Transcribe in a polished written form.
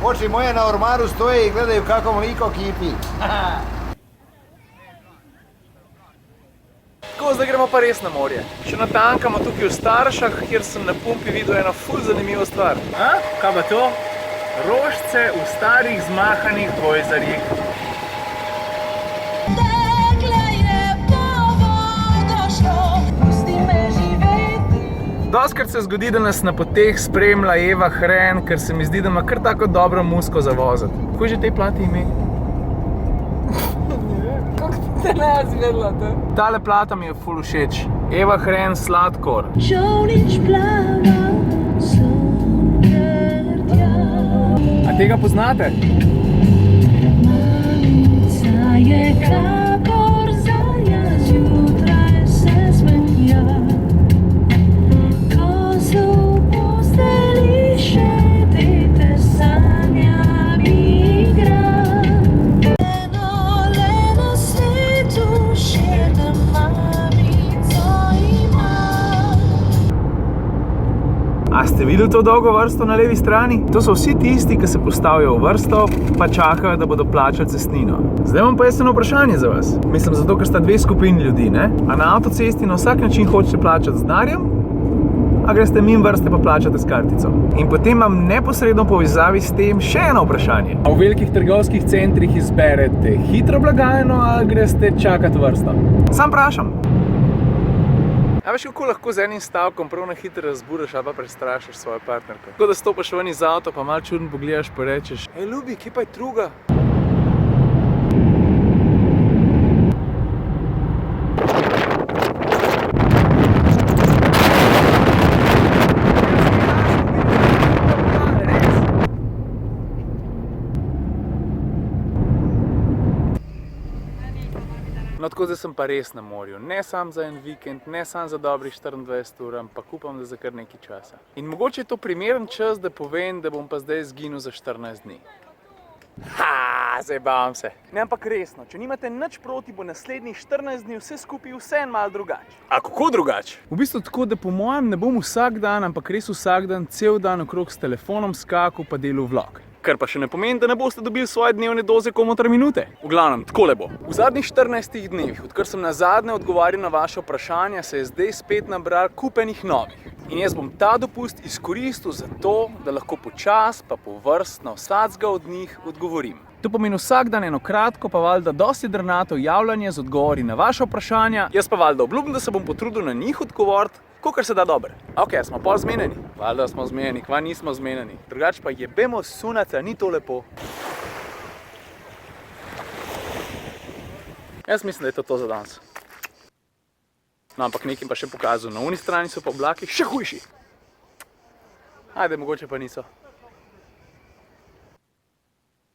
Oči moje na ormaru stoje i gledaju kako mliko kipi. Tako, zdaj gremo pa res na morje. Še natankamo tukaj v Staršah, kjer sem na pumpi videl eno ful zanimivo stvar. A? Kaj pa to? Rožce v starih zmahanih dvojzarjih. Dostikrat se zgodi, da nas na poteh spremlja Eva Hren, ker se mi zdi, da ima kar tako dobro muziko za voziti. Kako je že tej plati ime? Kako te ne zvedla to? Tale plata mi je ful všeč. Eva Hren, Sladkor. A tega poznate? A ste videli to dolgo vrsto na levi strani? To so vsi tisti, ki se postavijo v vrsto, pa čakajo, da bodo plačali cestnino. Zdaj imam pa jaz eno vprašanje za vas. Mislim, zato, ker sta dve skupini ljudi, ne? A na avtocesti na vsak način hočete plačati z denarjem, a greste mimo vrste pa plačate s kartico. In potem imam neposredno povezavi s tem še eno vprašanje. A v velikih trgovskih centrih izberete hitro blagajno, ali greste čakati vrsto? Sam vprašam. A veš, kako lahko z enim stavkom prav na hitro razburjaš ali pa prestrašiš svojo partnerko? Tako da stopaš ven iz avta, pa malo čudno pogledaš pa rečeš: Ej, ljubi, kje pa je druga? No, tako zdaj sem pa res na morju. Ne sam za en vikend, ne sam za dobrih 24 ur, ampak upam, da za kar nekaj časa. In mogoče je to primeren čas, da povem, da bom pa zdaj izginil za 14 dni. Zajebavam se. Ne, ampak resno, če nimate nič proti, bo naslednjih 14 dni vse skupaj vseeno malo drugače. A kako drugače? V bistvu tako, da po mojem ne bom vsak dan, ampak res vsak dan, cel dan okrog s telefonom skakal pa delal vlog. Kar pa še ne pomeni, da ne boste dobili svoje dnevne doze komotra minute. V glavnem, takole bo. V zadnjih 14 dnevih, odkar sem nazadnje odgovarjal na vaše vprašanja, se je zdaj spet nabral kupenih novih. In jaz bom ta dopust izkoristil za to, da lahko počas pa po vrst na vsakega od njih odgovorim. To pomeni vsak dan eno kratko, pa valjda dosti drnato javljanje z odgovori na vaše vprašanja. Jaz pa valjda obljubim, da se bom potrudil na njih odgovoriti, kolikor se da dobro. Ok, smo pol zmenjeni? Valjda smo zmenjeni, kva nismo zmenjeni. Drugače pa jebemo sunaca, ni to lepo. Jaz mislim, da je to za danes. No, ampak nekim pa še pokazal. Na uni strani so pa oblaki še hujši. Ajde, mogoče pa niso.